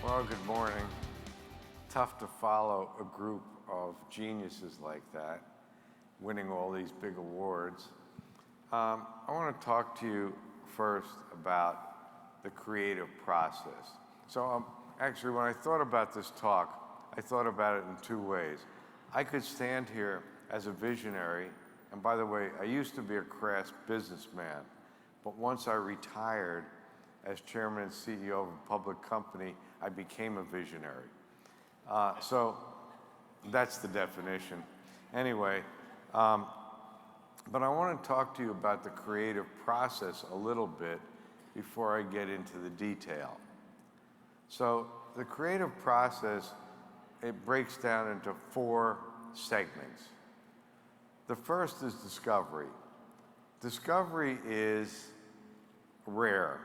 Well, good morning. Tough to follow a group of geniuses like that, winning all these big awards. I want to talk to you first about the creative process. So actually, when I thought about this talk, I thought about it in two ways. I could stand here as a visionary, and by the way, I used to be a crass businessman, but once I retired as chairman and CEO of a public company, I became a visionary. So that's the definition. Anyway, but I want to talk to you about the creative process a little bit before I get into the detail. So the creative process, it breaks down into four segments. The first is discovery. Discovery is rare.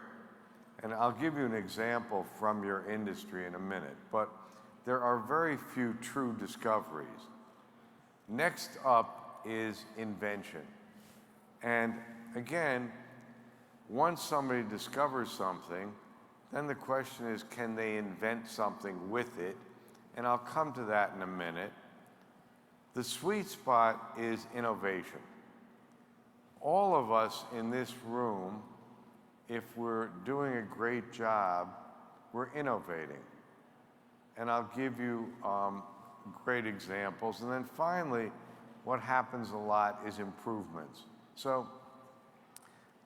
And I'll give you an example from your industry in a minute, but there are very few true discoveries. Next up is invention. And again, once somebody discovers something, then the question is, can they invent something with it? And I'll come to that in a minute. The sweet spot is innovation. All of us in this room, if we're doing a great job, we're innovating. And I'll give you great examples. And then finally, what happens a lot is improvements. So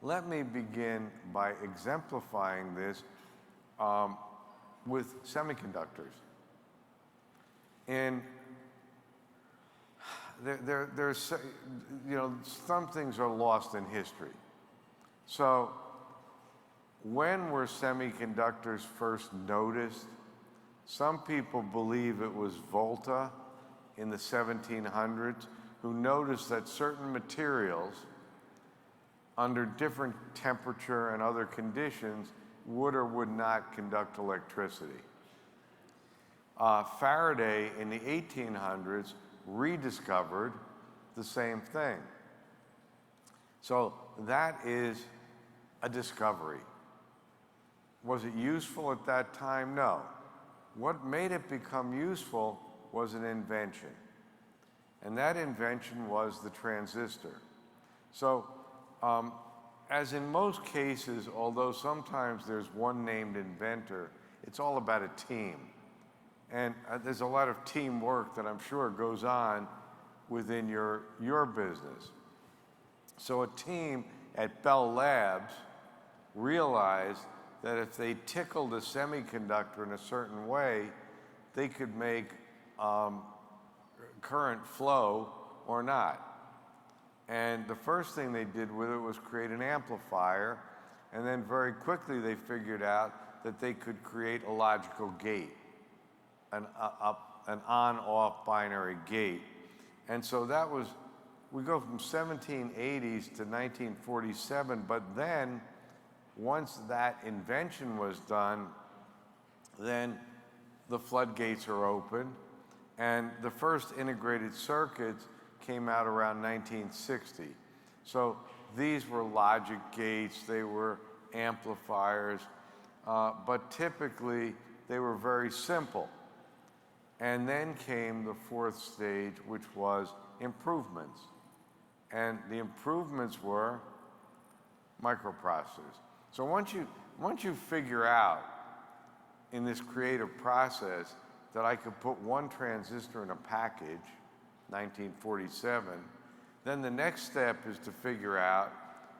let me begin by exemplifying this with semiconductors. And there's, some things are lost in history. So when were semiconductors first noticed? Some people believe it was Volta in the 1700s who noticed that certain materials under different temperature and other conditions would or would not conduct electricity. Faraday in the 1800s rediscovered the same thing. So that is a discovery. Was it useful at that time? No. What made it become useful was an invention. And that invention was the transistor. So, as in most cases, although sometimes there's one named inventor, it's all about a team. And there's a lot of teamwork that I'm sure goes on within your business. So a team at Bell Labs realized that if they tickled a semiconductor in a certain way, they could make current flow or not. And the first thing they did with it was create an amplifier, and then very quickly they figured out that they could create a logical gate, an on-off binary gate. And so that was, we go from 1780s to 1947, but then once that invention was done, then the floodgates are open, and the first integrated circuits came out around 1960. So these were logic gates, they were amplifiers, but typically they were very simple. And then came the fourth stage, which was improvements. And the improvements were microprocessors. So once you figure out in this creative process that I could put one transistor in a package, 1947, then the next step is to figure out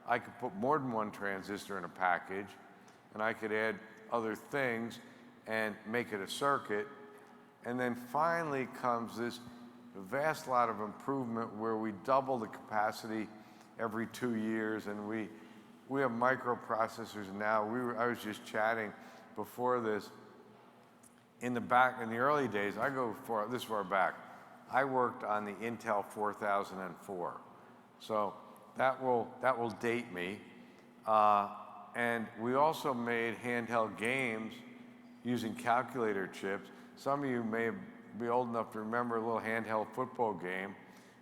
I could put more than one transistor in a package, and I could add other things and make it a circuit. And then finally comes this vast lot of improvement where we double the capacity every 2 years, and we have microprocessors now. I was just chatting before this. In the early days, this far back, I worked on the Intel 4004. So that will date me. And we also made handheld games using calculator chips. Some of you may be old enough to remember a little handheld football game.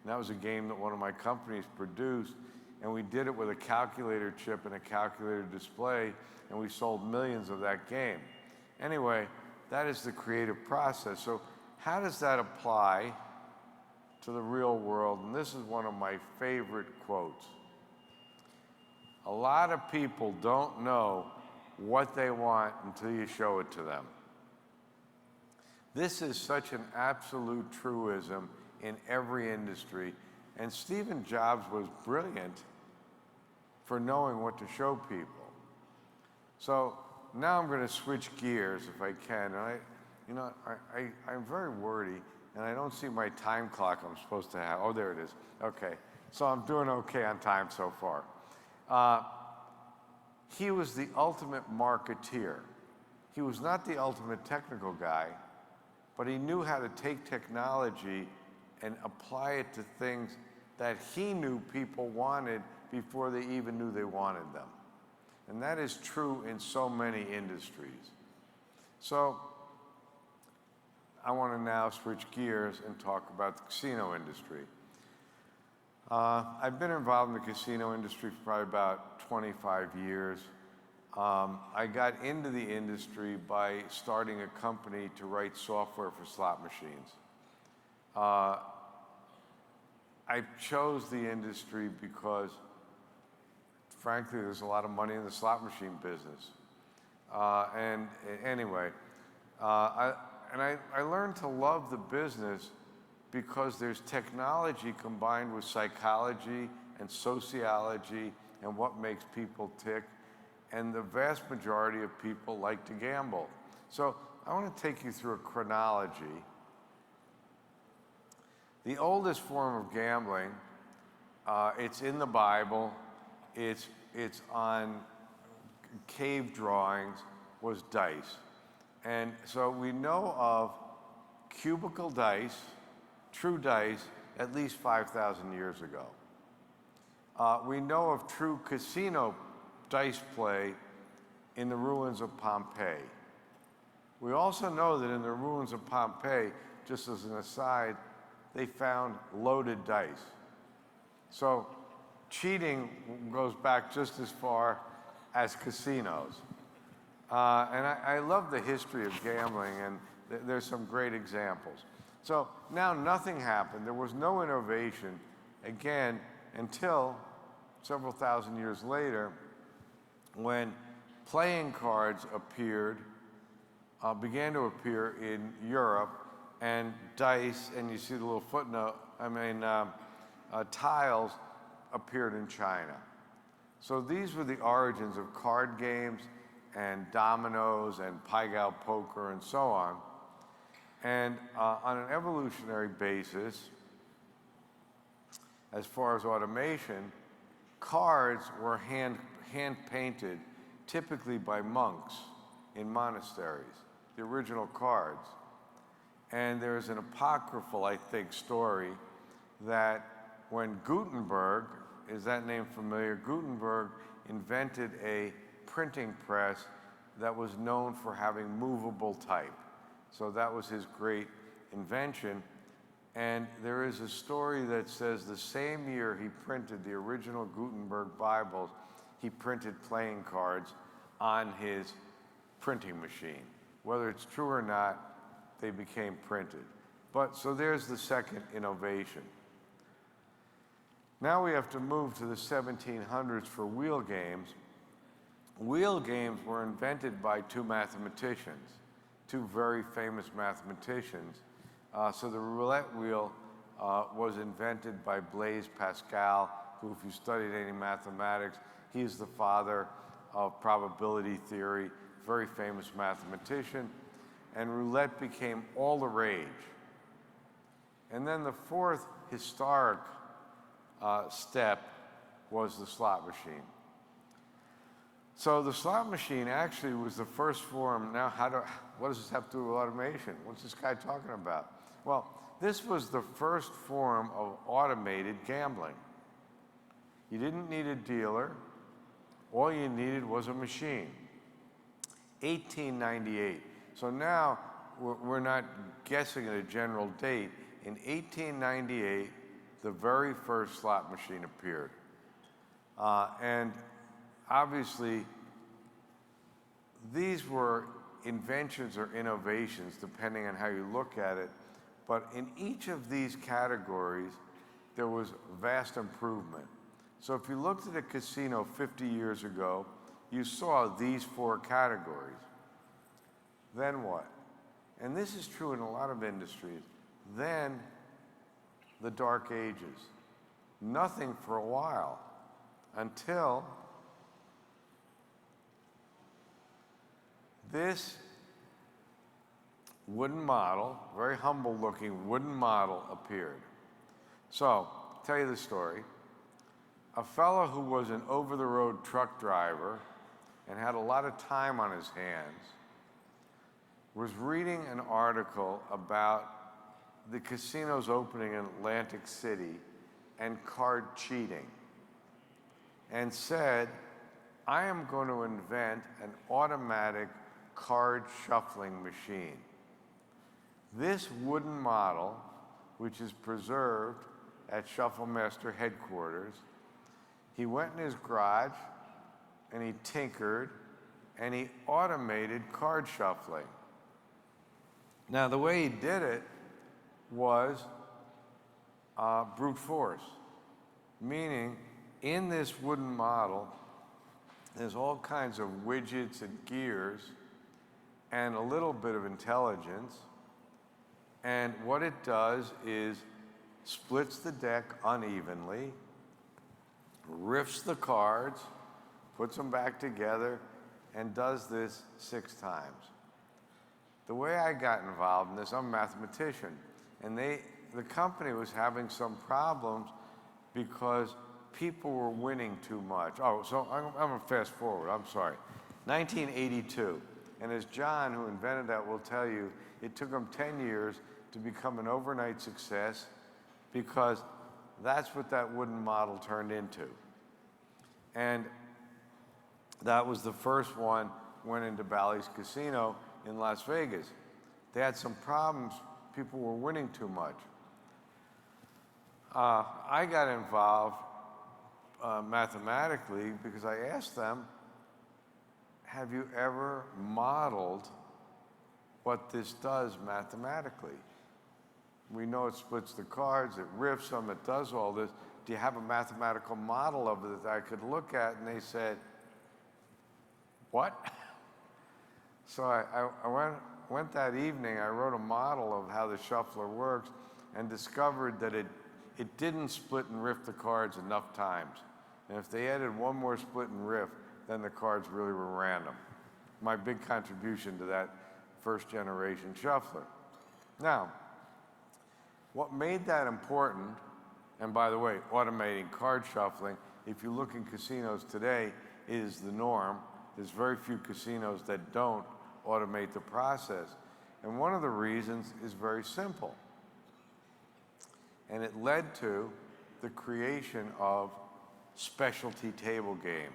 And that was a game that one of my companies produced. And we did it with a calculator chip and a calculator display, and we sold millions of that game. Anyway, that is the creative process. So how does that apply to the real world? And this is one of my favorite quotes. A lot of people don't know what they want until you show it to them. This is such an absolute truism in every industry, and Steve Jobs was brilliant for knowing what to show people. So now I'm going to switch gears if I can. And I'm very wordy, and I don't see my time clock I'm supposed to have. Oh, there it is. Okay. So I'm doing okay on time so far. He was the ultimate marketeer. He was not the ultimate technical guy, but he knew how to take technology and apply it to things that he knew people wanted before they even knew they wanted them. And that is true in so many industries. So I want to now switch gears and talk about the casino industry. I've been involved in the casino industry for probably about 25 years. I got into the industry by starting a company to write software for slot machines. I chose the industry because, frankly, there's a lot of money in the slot machine business. And anyway, I learned to love the business because there's technology combined with psychology and sociology and what makes people tick. And the vast majority of people like to gamble. So I want to take you through a chronology. The oldest form of gambling, it's in the Bible, it's on cave drawings, was dice. And so we know of cubicle dice, true dice, at least 5,000 years ago. We know of true casino dice play in the ruins of Pompeii. We also know that in the ruins of Pompeii, just as an aside, they found loaded dice. So cheating goes back just as far as casinos. And I love the history of gambling, and there's some great examples. So now nothing happened. There was no innovation, again, until several thousand years later, when playing cards began to appear in Europe, and dice, and you see the little footnote, tiles appeared in China. So these were the origins of card games and dominoes and pai gow poker and so on. And on an evolutionary basis, as far as automation, cards were hand-painted, typically by monks in monasteries, the original cards. And there's an apocryphal, I think, story that when Gutenberg, is that name familiar? Gutenberg invented a printing press that was known for having movable type. So that was his great invention. And there is a story that says the same year he printed the original Gutenberg Bibles, he printed playing cards on his printing machine. Whether it's true or not, they became printed. But so there's the second innovation. Now we have to move to the 1700s for wheel games. Wheel games were invented by two mathematicians, two very famous mathematicians. So the roulette wheel was invented by Blaise Pascal, who, if you studied any mathematics, he is the father of probability theory, very famous mathematician. And roulette became all the rage. And then the fourth historic step was the slot machine. So the slot machine actually was the first form. Now, what does this have to do with automation? What's this guy talking about? Well, this was the first form of automated gambling. You didn't need a dealer. All you needed was a machine. 1898. So now we're not guessing at a general date. In 1898, the very first slot machine appeared. And obviously, these were inventions or innovations, depending on how you look at it. But in each of these categories, there was vast improvement. So if you looked at a casino 50 years ago, you saw these 4 categories. Then what? And this is true in a lot of industries. Then the dark ages. Nothing for a while until this wooden model, very humble looking wooden model, appeared. So, I'll tell you the story. A fellow who was an over-the-road truck driver and had a lot of time on his hands was reading an article about the casinos opening in Atlantic City and card cheating, and said, I am going to invent an automatic card shuffling machine. This wooden model, which is preserved at Shuffle Master headquarters, he went in his garage and he tinkered and he automated card shuffling. Now, the way he did it was brute force, meaning in this wooden model, there's all kinds of widgets and gears and a little bit of intelligence. And what it does is splits the deck unevenly, riffs the cards, puts them back together, and does this 6 times. The way I got involved in this, I'm a mathematician, and the company was having some problems because people were winning too much. Oh, so I'm gonna fast forward, I'm sorry. 1982, and as John, who invented that, will tell you, it took him 10 years to become an overnight success because that's what that wooden model turned into. And that was the first one, went into Bally's Casino in Las Vegas. They had some problems, people were winning too much. I got involved mathematically because I asked them, have you ever modeled what this does mathematically? We know it splits the cards, it riffs them, it does all this. Do you have a mathematical model of it that I could look at? And they said, what? So I went that evening, I wrote a model of how the shuffler works and discovered that it didn't split and riff the cards enough times. And if they added one more split and riff, then the cards really were random. My big contribution to that first generation shuffler. Now, what made that important, and by the way, automating card shuffling, if you look in casinos today, is the norm. There's very few casinos that don't automate the process. And one of the reasons is very simple. And it led to the creation of specialty table games.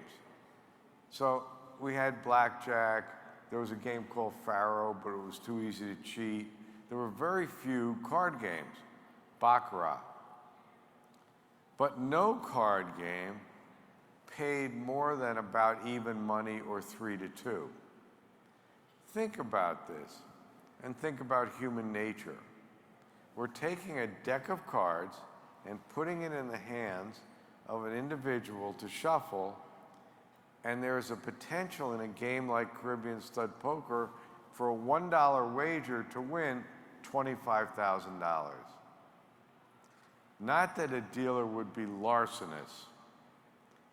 So we had blackjack, there was a game called Faro, but it was too easy to cheat. There were very few card games, baccarat. But no card game paid more than about even money or 3-2. Think about this, and think about human nature. We're taking a deck of cards and putting it in the hands of an individual to shuffle, and there is a potential in a game like Caribbean Stud Poker for a $1 wager to win $25,000. Not that a dealer would be larcenous.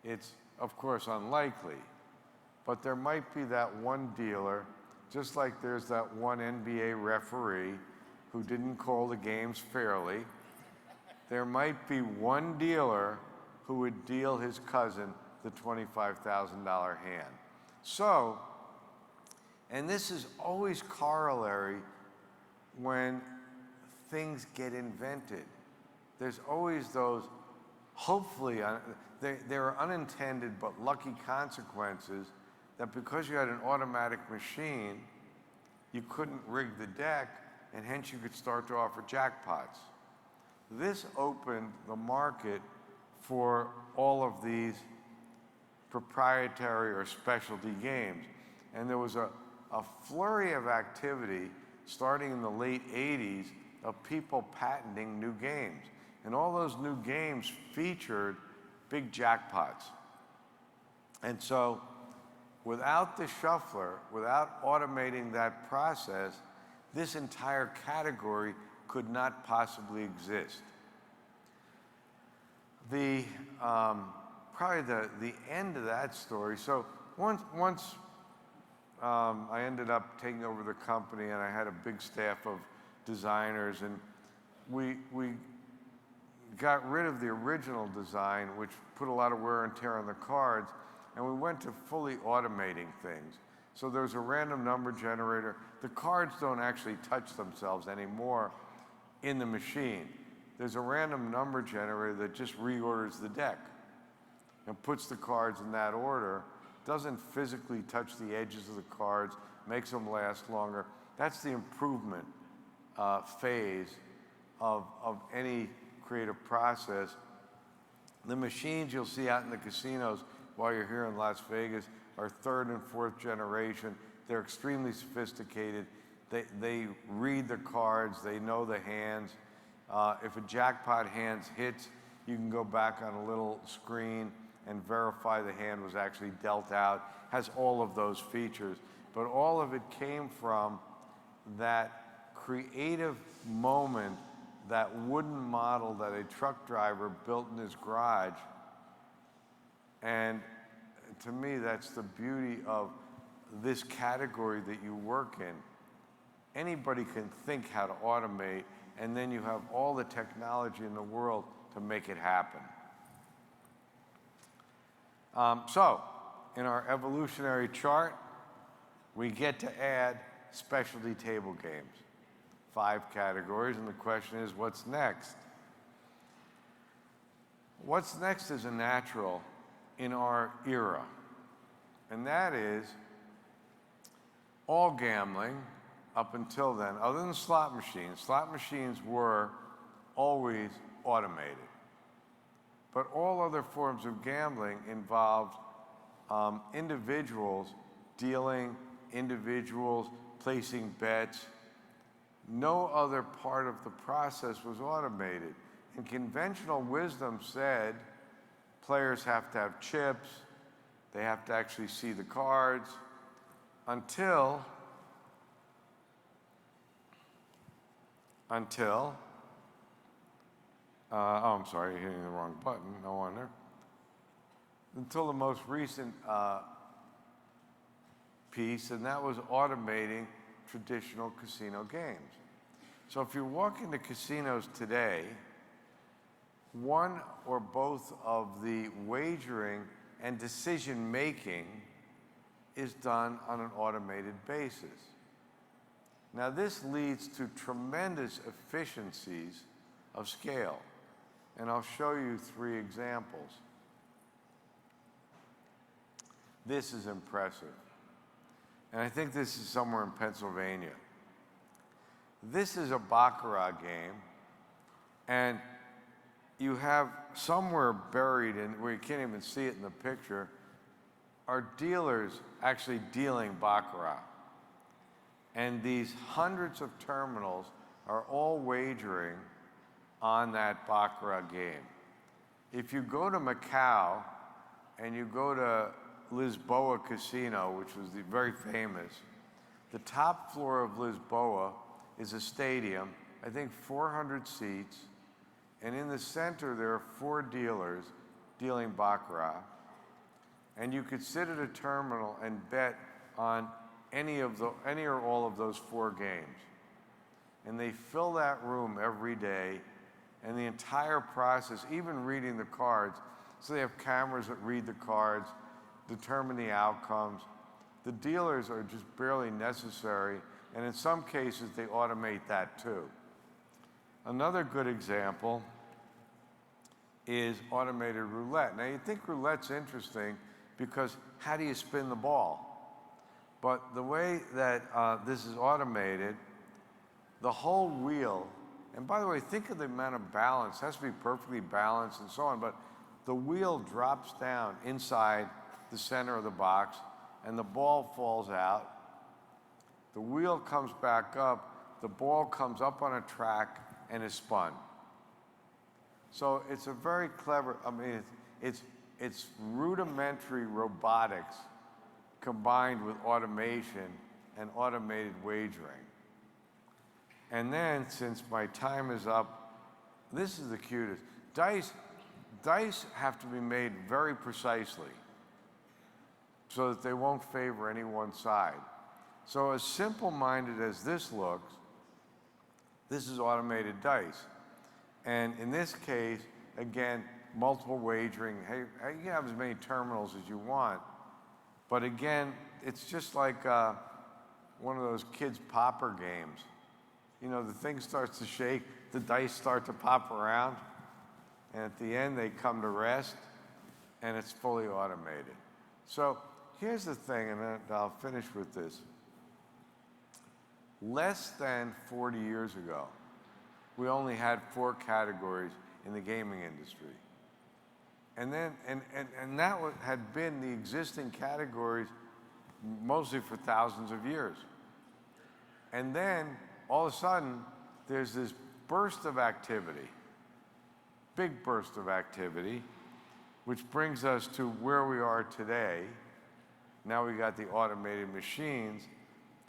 It's, of course, unlikely. But there might be that one dealer, just like there's that one NBA referee who didn't call the games fairly. There might be one dealer who would deal his cousin the $25,000 hand. So, and this is always corollary when things get invented. There's always those, hopefully, there are unintended but lucky consequences that because you had an automatic machine, you couldn't rig the deck, and hence you could start to offer jackpots. This opened the market for all of these proprietary or specialty games. And there was a a flurry of activity starting in the late 80s of people patenting new games. And all those new games featured big jackpots. And so without the shuffler, without automating that process, this entire category could not possibly exist. Probably the end of that story. So once I ended up taking over the company, and I had a big staff of designers, and we got rid of the original design, which put a lot of wear and tear on the cards, and we went to fully automating things. So there's a random number generator. The cards don't actually touch themselves anymore in the machine. There's a random number generator that just reorders the deck and puts the cards in that order, doesn't physically touch the edges of the cards, makes them last longer. That's the improvement phase of any creative process. The machines you'll see out in the casinos while you're here in Las Vegas are third and fourth generation. They're extremely sophisticated. They read the cards, they know the hands. If a jackpot hand hits, you can go back on a little screen and verify the hand was actually dealt out. Has all of those features. But all of it came from that creative moment, that wooden model that a truck driver built in his garage. And to me, that's the beauty of this category that you work in. Anybody can think how to automate, and then you have all the technology in the world to make it happen. So, in our evolutionary chart, we get to add specialty table games. 5 categories, and the question is, what's next? What's next is a natural in our era, and that is all gambling up until then, other than slot machines were always automated. But all other forms of gambling involved individuals dealing, individuals placing bets. No other part of the process was automated. And conventional wisdom said players have to have chips, they have to actually see the cards, until oh, I'm sorry, you're hitting the wrong button, no wonder. Until the most recent piece, and that was automating traditional casino games. So if you walk into casinos today, one or both of the wagering and decision-making is done on an automated basis. Now this leads to tremendous efficiencies of scale, and I'll show you 3 examples. This is impressive, and I think this is somewhere in Pennsylvania. This is a baccarat game, and you have somewhere buried in, where you can't even see it in the picture, are dealers actually dealing baccarat. And these hundreds of terminals are all wagering on that baccarat game. If you go to Macau and you go to Lisboa Casino, which was very famous, the top floor of Lisboa is a stadium, I think 400 seats, and in the center there are 4 dealers dealing baccarat, and you could sit at a terminal and bet on any or all of those 4 games. And they fill that room every day, and the entire process, even reading the cards, so they have cameras that read the cards, determine the outcomes. The dealers are just barely necessary, and in some cases they automate that too. Another good example is automated roulette. Now you think roulette's interesting because how do you spin the ball? But the way that this is automated, the whole wheel, and by the way, think of the amount of balance, it has to be perfectly balanced and so on, but the wheel drops down inside the center of the box and the ball falls out, The wheel comes back up, the ball comes up on a track and is spun. So it's a very clever, I mean, it's rudimentary robotics combined with automation and automated wagering. And then, since my time is up, this is the cutest. Dice have to be made very precisely so that they won't favor any one side. So as simple-minded as this looks, this is automated dice. And in this case, again, multiple wagering. Hey, you can have as many terminals as you want, but again, it's just like one of those kids' popper games. You know, the thing starts to shake, the dice start to pop around, and at the end they come to rest, and it's fully automated. So here's the thing, and then I'll finish with this. Less than 40 years ago, we only had 4 categories in the gaming industry. And then, and that had been the existing categories mostly for thousands of years. And then, all of a sudden, there's this burst of activity, big burst of activity, which brings us to where we are today. Now we got the automated machines.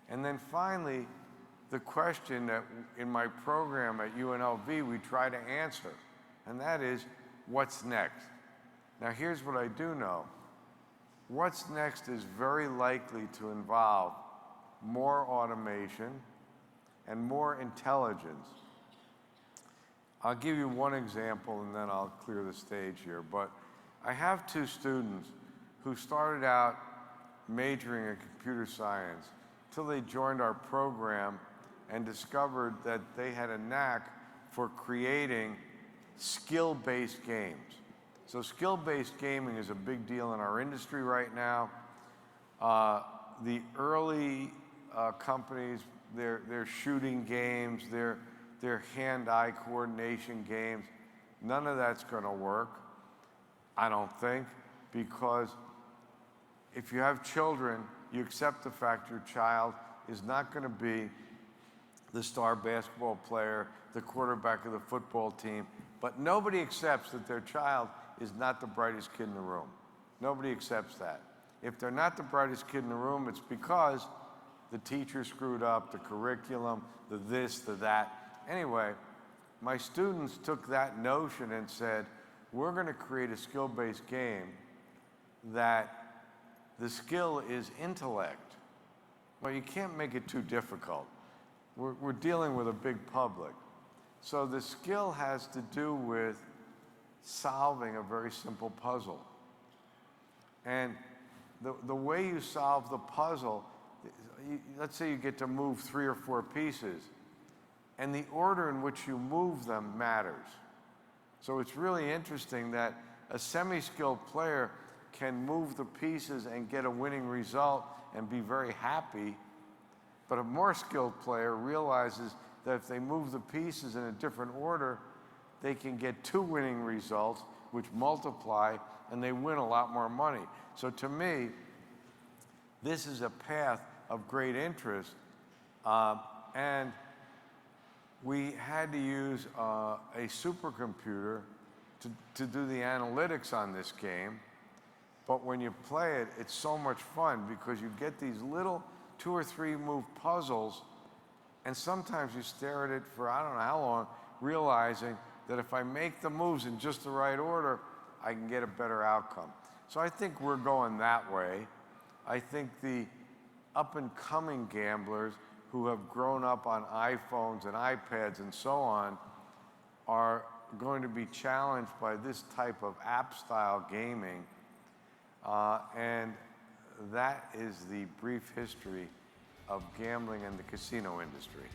And then finally, the question that in my program at UNLV we try to answer, and that is, what's next? Now here's what I do know. What's next is very likely to involve more automation and more intelligence. I'll give you one example and then I'll clear the stage here, but I have 2 students who started out majoring in computer science till they joined our program and discovered that they had a knack for creating skill-based games. So skill-based gaming is a big deal in our industry right now. The early companies, they're shooting games, they're hand-eye coordination games. None of that's gonna work, I don't think, because if you have children, you accept the fact your child is not gonna be the star basketball player, the quarterback of the football team, but nobody accepts that their child is not the brightest kid in the room. Nobody accepts that. If they're not the brightest kid in the room, it's because the teacher screwed up, the curriculum, the this, the that. Anyway, my students took that notion and said, we're gonna create a skill-based game that the skill is intellect. Well, you can't make it too difficult. We're dealing with a big public. So the skill has to do with solving a very simple puzzle. And the way you solve the puzzle, let's say you get to move 3 or 4 pieces, and the order in which you move them matters. So it's really interesting that a semi-skilled player can move the pieces and get a winning result and be very happy, but a more skilled player realizes that if they move the pieces in a different order, they can get 2 winning results, which multiply, and they win a lot more money. So to me, this is a path of great interest, and we had to use a supercomputer to do the analytics on this game. But when you play it, it's so much fun because you get these little 2 or 3 move puzzles, and sometimes you stare at it for I don't know how long, realizing that if I make the moves in just the right order, I can get a better outcome. So I think we're going that way. I think the up-and-coming gamblers who have grown up on iPhones and iPads and so on are going to be challenged by this type of app-style gaming. And that is the brief history of gambling and the casino industry.